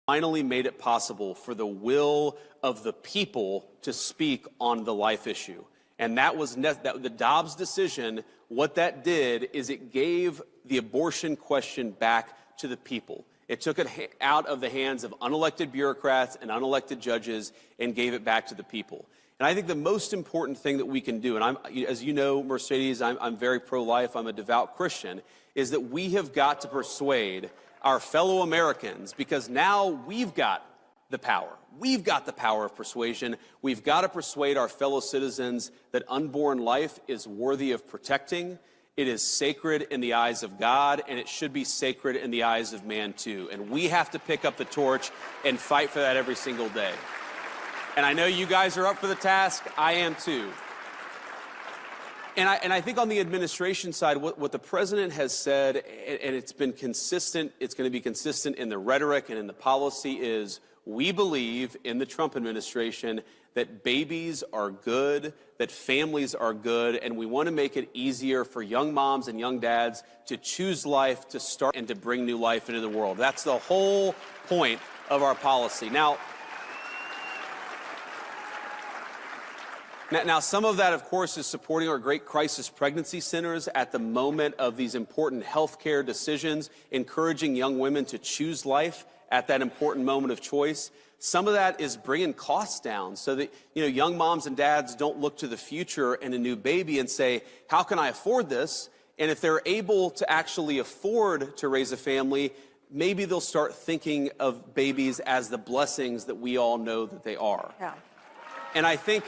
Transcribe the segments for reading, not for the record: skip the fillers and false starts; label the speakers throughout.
Speaker 1: finally made it possible for the will of the people to speak on the life issue. And that was the Dobbs decision. What that did is it gave the abortion question back to the people. It took it out of the hands of unelected bureaucrats and unelected judges and gave it back to the people. And I think the most important thing that we can do, and as you know, Mercedes, I'm very pro-life, I'm a devout Christian, is that we have got to persuade our fellow Americans, because now we've got the power. We've got the power of persuasion. We've got to persuade our fellow citizens that unborn life is worthy of protecting. It is sacred in the eyes of God, and it should be sacred in the eyes of man too. And we have to pick up the torch and fight for that every single day. And I know you guys are up for the task. I am too. And I think on the administration side, what the president has said, and it's been consistent, it's going to be consistent in the rhetoric and in the policy, is we believe in the Trump administration that babies are good, that families are good, and we want to make it easier for young moms and young dads to choose life, to start and to bring new life into the world. That's the whole point of our policy. Now, some of that, of course, is supporting our great crisis pregnancy centers at the moment of these important health care decisions, encouraging young women to choose life at that important moment of choice. Some of that is bringing costs down so that, young moms and dads don't look to the future and a new baby and say, how can I afford this? And if they're able to actually afford to raise a family, maybe they'll start thinking of babies as the blessings that we all know that they are.
Speaker 2: Yeah.
Speaker 1: And I think...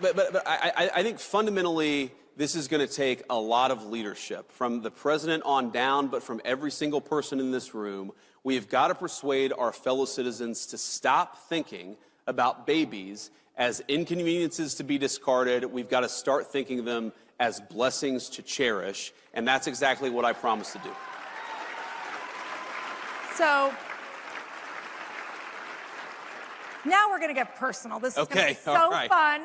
Speaker 1: But I think fundamentally this is going to take a lot of leadership from the president on down, but from every single person in this room. We have got to persuade our fellow citizens to stop thinking about babies as inconveniences to be discarded. We've got to start thinking of them as blessings to cherish, and that's exactly what I promise to do.
Speaker 2: So now we're going to get personal. This is going to be so fun.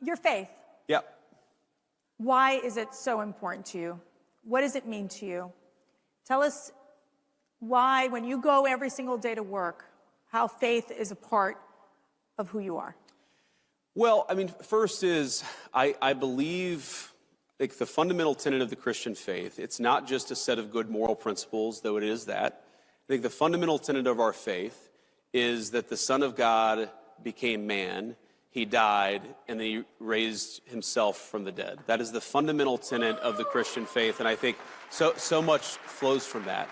Speaker 2: Your faith.
Speaker 1: Yep.
Speaker 2: Why is it so important to you? What does it mean to you? Tell us why, when you go every single day to work, how faith is a part of who you are.
Speaker 1: Well, first is I believe, like, the fundamental tenet of the Christian faith, it's not just a set of good moral principles, though it is that. I think the fundamental tenet of our faith is that the Son of God became man, he died, and then he raised himself from the dead. That is the fundamental tenet of the Christian faith, and I think so much flows from that.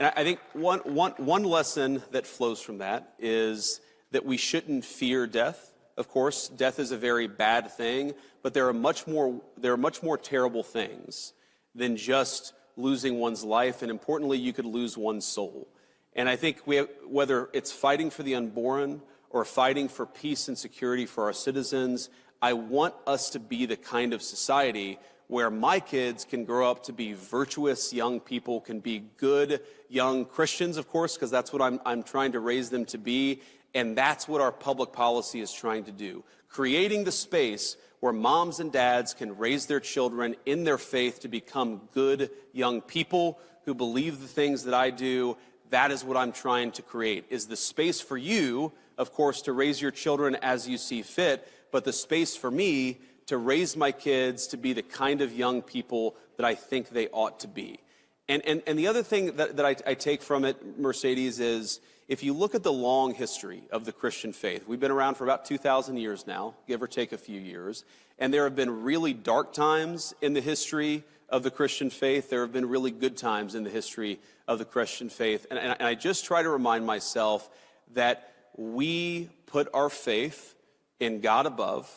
Speaker 1: And I think one lesson that flows from that is that we shouldn't fear death. Of course, death is a very bad thing, but there are much more terrible things than just losing one's life, and importantly, you could lose one's soul. And I think whether it's fighting for the unborn or fighting for peace and security for our citizens, I want us to be the kind of society where my kids can grow up to be virtuous young people, can be good young Christians, of course, because that's what I'm trying to raise them to be. And that's what our public policy is trying to do. Creating the space where moms and dads can raise their children in their faith to become good young people who believe the things that I do. That is what I'm trying to create, is the space for you, of course, to raise your children as you see fit, but the space for me to raise my kids to be the kind of young people that I think they ought to be. And the other thing that I take from it, Mercedes, is if you look at the long history of the Christian faith, we've been around for about 2,000 years now, give or take a few years, and there have been really dark times in the history of the Christian faith. There have been really good times in the history of the Christian faith. And I just try to remind myself that we put our faith in God above,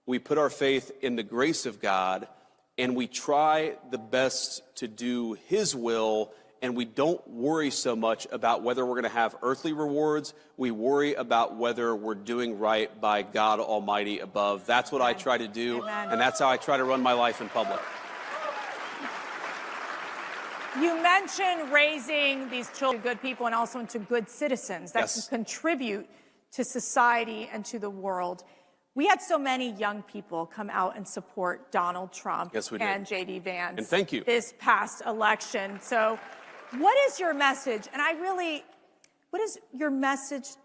Speaker 1: we put our faith in the grace of God, and we try the best to do His will, and we don't worry so much about whether we're going to have earthly rewards. We worry about whether we're doing right by God Almighty above. That's what I try to do, and that's how I try to run my life in public.
Speaker 2: You mentioned raising these children good people and also into good citizens that can contribute to society and to the world. We had so many young people come out and support Donald Trump and JD Vance.
Speaker 1: And thank you.
Speaker 2: This past election. So what is your message? And what is your message